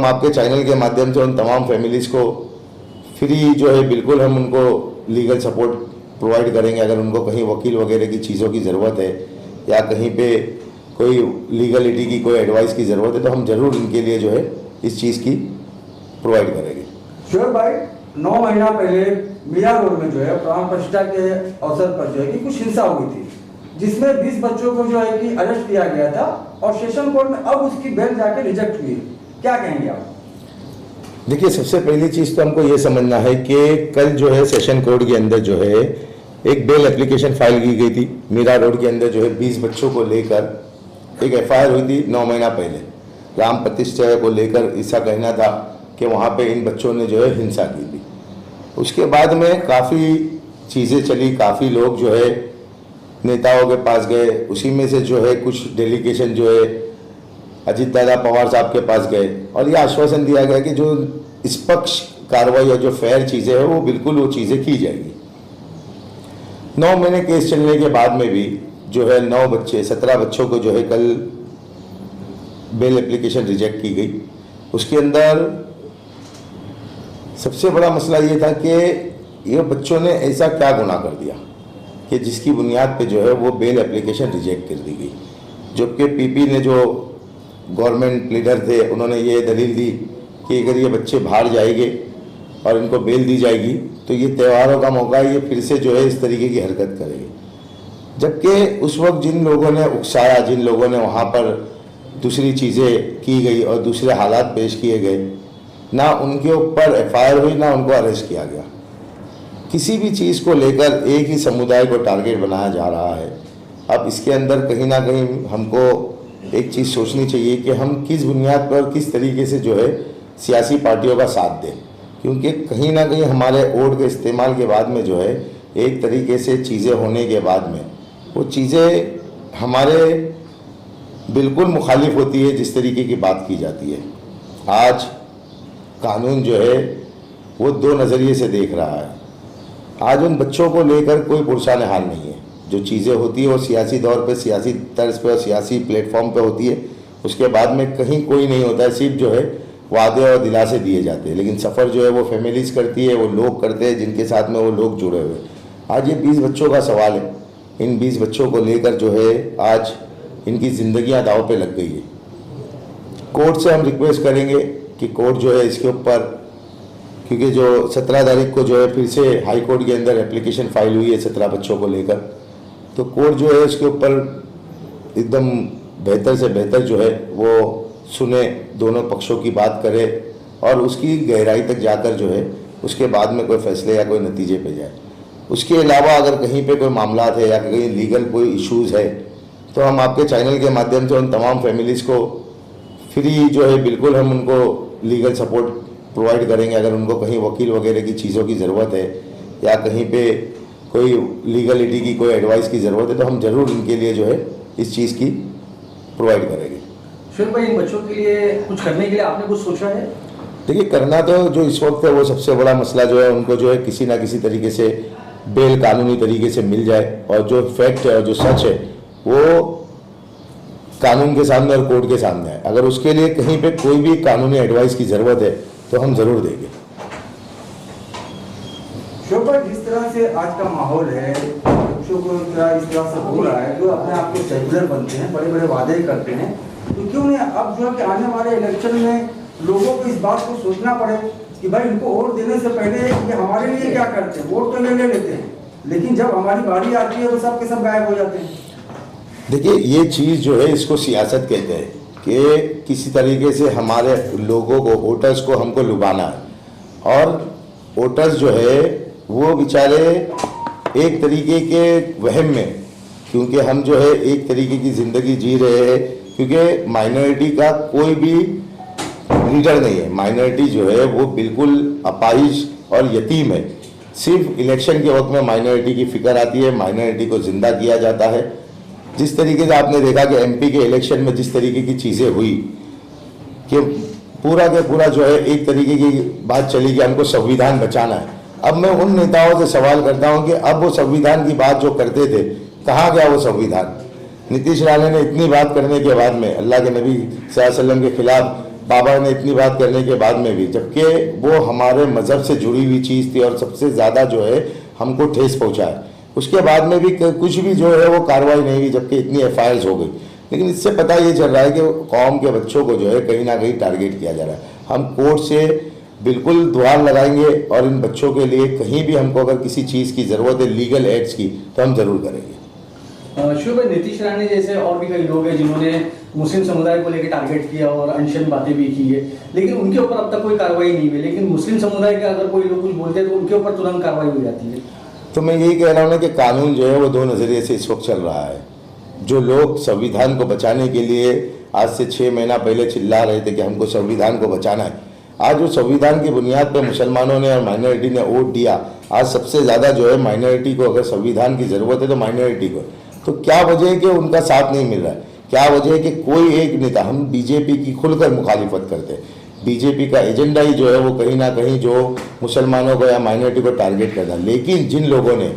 हम आपके चैनल के माध्यम से उन तमाम फैमिलीज़ को फ्री जो है बिल्कुल हम उनको लीगल सपोर्ट प्रोवाइड करेंगे। अगर उनको कहीं वकील वगैरह की चीज़ों की ज़रूरत है या कहीं पे कोई लीगलिटी की कोई एडवाइस की ज़रूरत है तो हम ज़रूर इनके लिए जो है इस चीज़ की प्रोवाइड करेंगे। श्योर भाई, 9 महीना पहले मीरा रोड में जो है प्राण प्रतिष्ठा के अवसर पर जो है कि कुछ हिंसा हुई थी, जिसमें 20 बच्चों को जो है कि अरेस्ट किया गया था और सेशन कोर्ट में अब उसकी बेल जाके रिजेक्ट हुई। क्या कहेंगे आप? देखिए, सबसे पहली चीज़ तो हमको ये समझना है कि कल जो है सेशन कोर्ट के अंदर जो है एक बेल एप्लीकेशन फाइल की गई थी। मीरा रोड के अंदर जो है 20 बच्चों को लेकर एक FIR हुई थी 9 महीना पहले। राम प्रतिष्ठा को लेकर इसका कहना था कि वहाँ पे इन बच्चों ने जो है हिंसा की थी। उसके बाद में काफ़ी चीज़ें चली, काफ़ी लोग जो है नेताओं के पास गए, उसी में से जो है कुछ डेलीगेशन जो है अजीत दादा पवार साहब के पास गए और ये आश्वासन दिया गया कि जो निष्पक्ष कार्रवाई और जो फेयर चीज़ें हैं वो बिल्कुल वो चीज़ें की जाएगी। 9 महीने केस चलने के बाद में भी जो है 17 बच्चों को जो है कल बेल एप्लीकेशन रिजेक्ट की गई। उसके अंदर सबसे बड़ा मसला ये था कि ये बच्चों ने ऐसा क्या गुनाह कर दिया कि जिसकी बुनियाद पे जो है वो बेल एप्लीकेशन रिजेक्ट कर दी गई। जबकि PP ने जो गवर्नमेंट लीडर थे उन्होंने ये दलील दी कि अगर ये बच्चे बाहर जाएंगे और इनको बेल दी जाएगी तो ये त्योहारों का मौका है, ये फिर से जो है इस तरीके की हरकत करेंगे। जबकि उस वक्त जिन लोगों ने उकसाया, जिन लोगों ने वहाँ पर दूसरी चीज़ें की गई और दूसरे हालात पेश किए गए, ना उनके ऊपर FIR हुई ना उनको अरेस्ट किया गया। किसी भी चीज़ को लेकर एक ही समुदाय को टारगेट बनाया जा रहा है। अब इसके अंदर कहीं ना कहीं हमको एक चीज़ सोचनी चाहिए कि हम किस बुनियाद पर किस तरीके से जो है सियासी पार्टियों का साथ दें, क्योंकि कहीं ना कहीं हमारे वोट के इस्तेमाल के बाद में जो है एक तरीके से चीज़ें होने के बाद में वो चीज़ें हमारे बिल्कुल मुखालिफ होती है जिस तरीके की बात की जाती है। आज कानून जो है वो 2 नज़रिए से देख रहा है। आज उन बच्चों को लेकर कोई पुरसान हाल नहीं है। जो चीज़ें होती है वो सियासी दौर पे, सियासी तर्ज पे और सियासी प्लेटफॉर्म पे होती है। उसके बाद में कहीं कोई नहीं होता है, सिर्फ जो है वादे और दिलासे दिए जाते हैं। लेकिन सफ़र जो है वो फैमिलीज़ करती है, वो लोग करते हैं जिनके साथ में वो लोग जुड़े हुए। आज ये 20 बच्चों का सवाल है। इन 20 बच्चों को लेकर जो है आज इनकी ज़िंदगियाँ दाव पे लग गई है। कोर्ट से हम रिक्वेस्ट करेंगे कि कोर्ट जो है इसके ऊपर, क्योंकि जो 17 तारीख को जो है फिर से हाई कोर्ट के अंदर एप्लीकेशन फाइल हुई है 17 बच्चों को लेकर, तो कोर्ट जो है इसके ऊपर एकदम बेहतर से बेहतर जो है वो सुने, दोनों पक्षों की बात करे और उसकी गहराई तक जाकर जो है उसके बाद में कोई फैसले या कोई नतीजे पे जाए। उसके अलावा अगर कहीं पे कोई मामला है या कहीं लीगल कोई इश्यूज़ है तो हम आपके चैनल के माध्यम से उन तमाम फैमिलीज़ को फ्री जो है बिल्कुल हम उनको लीगल सपोर्ट प्रोवाइड करेंगे। अगर उनको कहीं वकील वगैरह की चीज़ों की ज़रूरत है या कहीं पे कोई लीगलिटी की कोई एडवाइस की ज़रूरत है तो हम ज़रूर इनके लिए जो है इस चीज़ की प्रोवाइड करेंगे। फिर भाई, इन बच्चों के लिए कुछ करने के लिए आपने कुछ सोचा है? देखिए, करना तो जो इस वक्त है वो सबसे बड़ा मसला जो है उनको जो है किसी ना किसी तरीके से बेल कानूनी तरीके से मिल जाए और जो फैक्ट है और जो सच है वो कानून के सामने और कोर्ट के सामने है। अगर उसके लिए कहीं पे कोई भी कानूनी एडवाइस की ज़रूरत है तो हम ज़रूर देंगे। शोभा, जिस तरह से आज का माहौल है, बच्चों को इस तरह से हो रहा है, जो अपने आप को सेकुलर बनते हैं, बड़े बड़े वादे करते हैं, तो क्यों नहीं अब जो है कि आने वाले इलेक्शन में लोगों को इस बात को सोचना पड़े कि भाई इनको वोट देने से पहले ये हमारे लिए क्या करते हैं। वोट तो ले लेते हैं, लेकिन जब हमारी बारी आती है तो सब के सब गायब हो जाते हैं। देखिए, ये चीज़ जो है इसको सियासत कहते हैं कि किसी तरीके से हमारे लोगों को, वोटर्स को हमको लुभाना है। और वोटर्स जो है वो बेचारे एक तरीके के वहम में, क्योंकि हम जो है एक तरीके की ज़िंदगी जी रहे हैं, क्योंकि माइनॉरिटी का कोई भी लीडर नहीं है। माइनॉरिटी जो है वो बिल्कुल अपाहिज और यतीम है। सिर्फ इलेक्शन के वक्त में माइनॉरिटी की फिक्र आती है, माइनॉरिटी को जिंदा किया जाता है। जिस तरीके से आपने देखा कि MP के इलेक्शन में जिस तरीके की चीज़ें हुई कि पूरा के पूरा जो है एक तरीके की बात चली कि हमको संविधान बचाना है। अब मैं उन नेताओं से सवाल करता हूं कि अब वो संविधान की बात जो करते थे, कहाँ गया वो संविधान? नीतीश राणे ने इतनी बात करने के बाद में, अल्लाह के नबी सल्लल्लाहु अलैहि वसल्लम के खिलाफ बाबा ने इतनी बात करने के बाद में भी, जबकि वो हमारे मज़हब से जुड़ी हुई चीज़ थी और सबसे ज़्यादा जो है हमको ठेस पहुंचाए, उसके बाद में भी कुछ भी जो है वो कार्रवाई नहीं हुई, जबकि इतनी एफआईआर हो गई। लेकिन इससे पता ये चल रहा है कि कौम के बच्चों को जो है कहीं ना कहीं टारगेट किया जा रहा है। हम कोर्ट से बिल्कुल दुआर लगाएंगे और इन बच्चों के लिए कहीं भी हमको अगर किसी चीज़ की ज़रूरत है लीगल एड्स की तो हम ज़रूर करेंगे। शिव भाई, नीतीश राणे जैसे और भी कई लोग हैं जिन्होंने मुस्लिम समुदाय को लेकर टारगेट किया और अनशन बातें भी की है, लेकिन उनके ऊपर अब तक कोई कार्रवाई नहीं हुई। लेकिन मुस्लिम समुदाय के अगर कोई लोग कुछ बोलते हैं तो उनके ऊपर तुरंत कार्रवाई हो जाती है। तो मैं यही कह रहा हूँ ना कि कानून जो है वो दो नज़रिए से इस वक्त चल रहा है। जो लोग संविधान को बचाने के लिए आज से 6 महीना पहले चिल्ला रहे थे कि हमको संविधान को बचाना है, आज वो संविधान की बुनियाद पर मुसलमानों ने और माइनॉरिटी ने वोट दिया। आज सबसे ज़्यादा जो है माइनॉरिटी को अगर संविधान की ज़रूरत है तो माइनॉरिटी को, तो क्या वजह है कि उनका साथ नहीं मिल रहा है? क्या वजह है कि कोई एक नेता, हम बीजेपी की खुलकर मुखालिफत करते हैं, बीजेपी का एजेंडा ही जो है वो कहीं ना कहीं जो मुसलमानों को या माइनॉरिटी को टारगेट करना। लेकिन जिन लोगों ने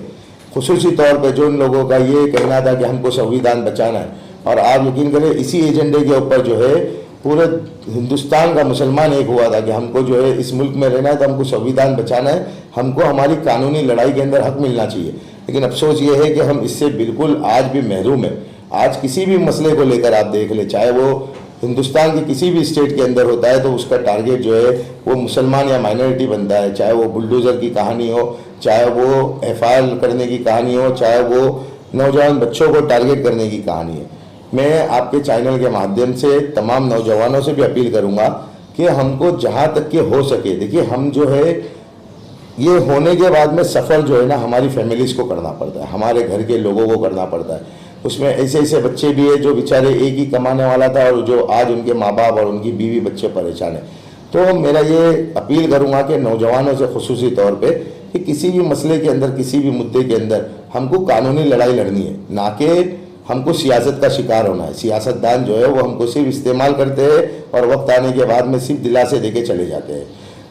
खुसूसी तौर पे जो उन लोगों का ये कहना था कि हमको संविधान बचाना है, और आप यकीन करें इसी एजेंडे के ऊपर जो है पूरे हिंदुस्तान का मुसलमान एक हुआ था कि हमको जो है इस मुल्क में रहना है तो हमको संविधान बचाना है, हमको हमारी कानूनी लड़ाई के अंदर हक मिलना चाहिए। लेकिन अफसोस ये है कि हम इससे बिल्कुल आज भी महरूम है। आज किसी भी मसले को लेकर आप देख ले, चाहे वो हिंदुस्तान के किसी भी स्टेट के अंदर होता है तो उसका टारगेट जो है वो मुसलमान या माइनॉरिटी बनता है। चाहे वो बुलडोज़र की कहानी हो, चाहे वो एफआईआर करने की कहानी हो, चाहे वो नौजवान बच्चों को टारगेट करने की कहानी है। मैं आपके चैनल के माध्यम से तमाम नौजवानों से भी अपील करूंगा कि हमको जहां तक कि हो सके, देखिए हम जो है ये होने के बाद में सफ़र जो है ना हमारी फैमिलीज़ को करना पड़ता है, हमारे घर के लोगों को करना पड़ता है। उसमें ऐसे ऐसे बच्चे भी है जो बेचारे एक ही कमाने वाला था और जो आज उनके माँ बाप और उनकी बीवी बच्चे परेशान हैं। तो मेरा ये अपील करूंगा कि नौजवानों से खुसूसी तौर पे कि किसी भी मसले के अंदर, किसी भी मुद्दे के अंदर हमको कानूनी लड़ाई लड़नी है, ना कि हमको सियासत का शिकार होना है। सियासतदान जो है वो हमको सिर्फ इस्तेमाल करते हैं और वक्त आने के बाद में सिर्फ दिलासे देके चले जाते हैं।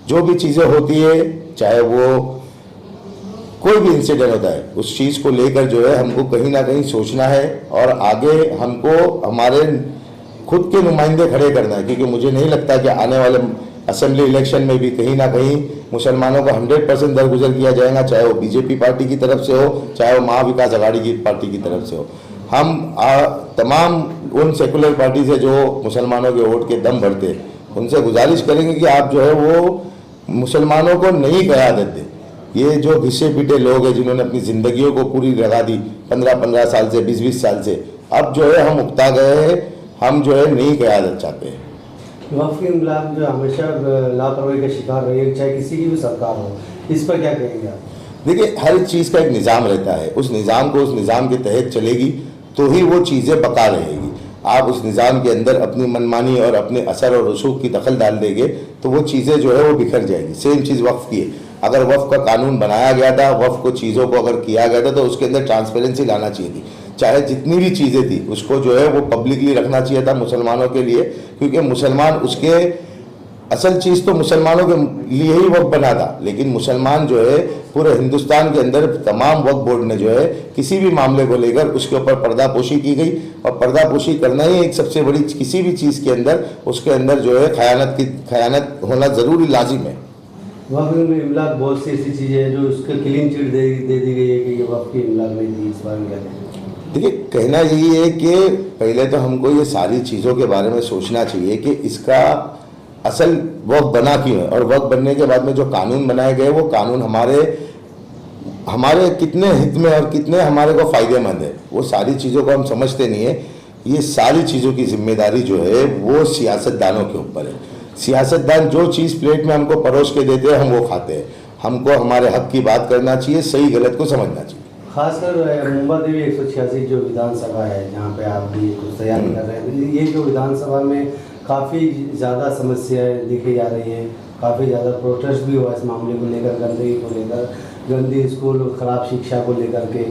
जो भी चीज़ें होती है, चाहे वो कोई भी इंसिडेंट होता है, उस चीज़ को लेकर जो है हमको कहीं ना कहीं सोचना है और आगे हमको हमारे खुद के नुमाइंदे खड़े करना है। क्योंकि मुझे नहीं लगता कि आने वाले असेंबली इलेक्शन में भी कहीं ना कहीं मुसलमानों को 100% दरगुजर किया जाएगा, चाहे वो बीजेपी पार्टी की तरफ से हो, चाहे वो महाविकास आघाड़ी की पार्टी की तरफ से हो। हम तमाम उन सेकुलर पार्टी से जो मुसलमानों के वोट के दम भरते हैं, उनसे गुजारिश करेंगे कि आप जो है वो मुसलमानों को नई क़यादत दें। ये जो घिसे पिटे लोग हैं जिन्होंने अपनी ज़िंदगियों को पूरी लगा दी 15-15 साल से, 20-20 साल से, अब जो है हम उकता गए हैं, हम जो है नई क़यादत चाहते हैं। वक्फ की इमलाक जो हमेशा लापरवाही का शिकार रही है, चाहे किसी की भी सरकार हो, इस पर क्या कहेंगे आप? देखिए, हर चीज़ का एक निज़ाम रहता है, उस निज़ाम को उस निज़ाम के तहत चलेगी तो ही वो चीज़ें बका रहेगी। आप उस निज़ाम के अंदर अपनी मनमानी और अपने असर और रसूख की दखल डाल देंगे तो वो चीज़ें जो है वो बिखर जाएगी। सेम चीज़ वक्फ की है। अगर वक्फ का कानून बनाया गया था, वक्फ को चीज़ों को अगर किया गया था तो उसके अंदर ट्रांसपेरेंसी लाना चाहिए थी। चाहे जितनी भी चीज़ें थी उसको जो है वो पब्लिकली रखना चाहिए था मुसलमानों के लिए, क्योंकि मुसलमान उसके असल चीज़ तो मुसलमानों के लिए ही वक्फ बना था। लेकिन मुसलमान जो है पूरे हिंदुस्तान के अंदर तमाम वक्फ बोर्ड ने जो है किसी भी मामले को लेकर उसके ऊपर पर्दापोशी की गई, और पर्दापोशी करना ही एक सबसे बड़ी, किसी भी चीज़ के अंदर उसके अंदर जो है खयानत होना ज़रूरी लाजिम है। वक्फ में इमलाक बहुत सी ऐसी चीज़ें हैं जो उसके क्लीन चिट दे दी गई है कि ये वक्फ की इमलाक नहीं थी। इस बारे में क्या कहेंगे? देखिए, कहना यही है कि पहले तो हमको ये सारी चीज़ों के बारे में सोचना चाहिए कि इसका असल वक्फ बना क्यों है, और वक्फ बनने के बाद में जो कानून बनाए गए वो कानून हमारे कितने हित में और कितने हमारे को फ़ायदेमंद है, वो सारी चीज़ों को हम समझते नहीं है। ये सारी चीज़ों की जिम्मेदारी जो है वो सियासतदानों के ऊपर है। सियासतदान जो चीज़ प्लेट में हमको परोस के देते हैं हम वो खाते हैं। हमको हमारे हक की बात करना चाहिए, सही गलत को समझना चाहिए। खासकर मुंबा देवी 186 जो विधानसभा है जहाँ पे आप भी कुछ तैयारी कर रहे हैं, ये जो विधानसभा में काफ़ी ज़्यादा समस्याएं देखी जा रही हैं, काफ़ी ज़्यादा प्रोटेस्ट भी हुआ इस मामले को लेकर, गंदगी को लेकर, गंदी स्कूल, ख़राब शिक्षा को लेकर के।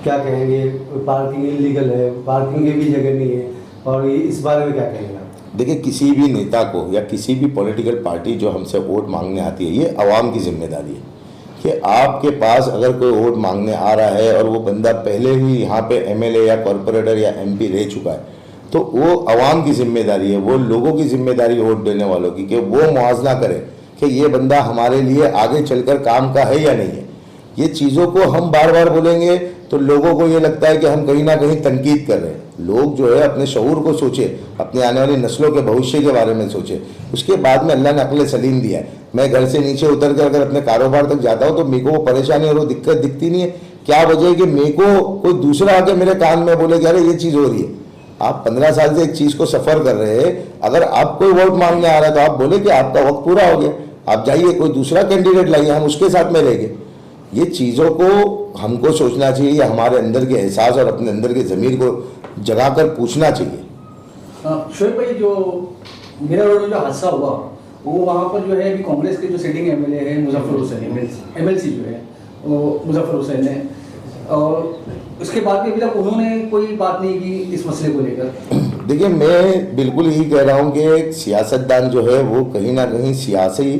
क्या कहेंगे? पार्किंग इलीगल है, पार्किंग की भी जगह नहीं है, और इस बारे में क्या कहेंगे आप? देखिए, किसी भी नेता को या किसी भी पॉलिटिकल पार्टी जो हमसे वोट मांगने आती है, ये आवाम की जिम्मेदारी है कि आपके पास अगर कोई वोट मांगने आ रहा है और वो बंदा पहले ही यहाँ पे एमएलए या कॉरपोरेटर या एमपी रह चुका है, तो वो अवाम की जिम्मेदारी है, वो लोगों की जिम्मेदारी वोट देने वालों की, कि वो मुआवजा करें कि ये बंदा हमारे लिए आगे चलकर काम का है या नहीं है। ये चीज़ों को हम बार बार बोलेंगे तो लोगों को ये लगता है कि हम कहीं ना कहीं तनकीद कर रहे हैं। लोग जो है अपने शऊर को सोचे, अपने आने वाली नस्लों के भविष्य के बारे में सोचे। उसके बाद में अल्लाह ने अक्ल सलीम दिया है। मैं घर से नीचे उतर कर अगर अपने कारोबार तक जाता हूँ तो मेरे को वो परेशानी और वो दिक्कत दिखती नहीं है। क्या वजह है कि मेरे को कोई दूसरा आके मेरे कान में बोले कि अरे ये चीज़ हो रही है। आप 15 साल से एक चीज़ को सफ़र कर रहे हैं, अगर आप कोई वोट मांगने आ रहा है तो आप बोले कि आपका वक्त पूरा हो गया, आप जाइए कोई दूसरा कैंडिडेट लाइए, हम उसके साथ में रहेंगे। ये चीज़ों को हमको सोचना चाहिए, हमारे अंदर के एहसास और अपने अंदर के ज़मीर को जगाकर पूछना चाहिए। शोएब भाई, जो मेरा रोड में जो हादसा हुआ वो वहाँ पर जो है अभी कांग्रेस के जो सिटिंग एमएलए है मुजफ्फर हुसैन, एमएलसी जो है वो मुजफ्फर हुसैन है, और उसके बाद भी अभी तक उन्होंने कोई बात नहीं की इस मसले को लेकर। देखिए, मैं बिल्कुल यही कह रहा हूँ कि एक सियासतदान जो है वो कहीं ना कहीं सियासी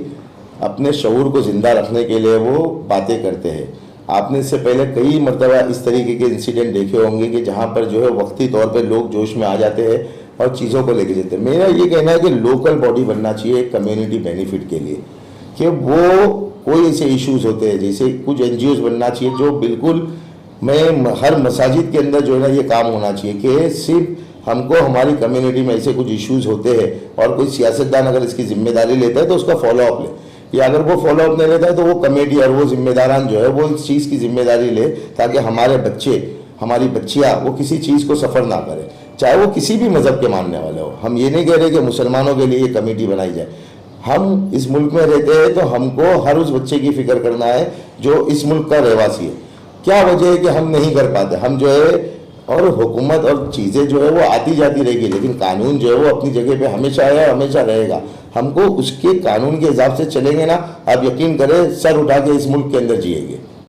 अपने शऊर को ज़िंदा रखने के लिए वो बातें करते हैं। आपने इससे पहले कई मरतबा इस तरीके के इंसिडेंट देखे होंगे कि जहाँ पर जो है वक्ती तौर पे लोग जोश में आ जाते हैं और चीज़ों को लेके जाते हैं। मेरा ये कहना है कि लोकल बॉडी बनना चाहिए एक कम्युनिटी बेनिफिट के लिए, कि वो कोई ऐसे इश्यूज़ होते हैं जैसे कुछ NGOs बनना चाहिए जो बिल्कुल हर मसाजिद के अंदर जो है ना ये काम होना चाहिए कि सिर्फ हमको हमारी कम्युनिटी में ऐसे कुछ इश्यूज़ होते हैं और कोई सियासतदान अगर इसकी जिम्मेदारी लेता है तो उसका फॉलो अप ले, या अगर वो फॉलो अप नहीं लेता है तो वो कमेटी और वो जिम्मेदारान जो है वो इस चीज़ की जिम्मेदारी ले, ताकि हमारे बच्चे हमारी बच्चियाँ वो किसी चीज़ को सफ़र ना करें, चाहे वो किसी भी मज़हब के मानने वाले हो। हम ये नहीं कह रहे कि मुसलमानों के लिए ये कमेटी बनाई जाए। हम इस मुल्क में रहते हैं तो हमको हर उस बच्चे की फ़िक्र करना है जो इस मुल्क का रहवासी है। क्या वजह है कि हम नहीं कर पाते, हम जो है, और हुकूमत और चीज़ें जो है वो आती जाती रहेगी, लेकिन कानून जो है वो अपनी जगह पे हमेशा है, हमेशा रहेगा। हमको उसके कानून के हिसाब से चलेंगे ना, आप यकीन करें सर उठा के इस मुल्क के अंदर जिएंगे।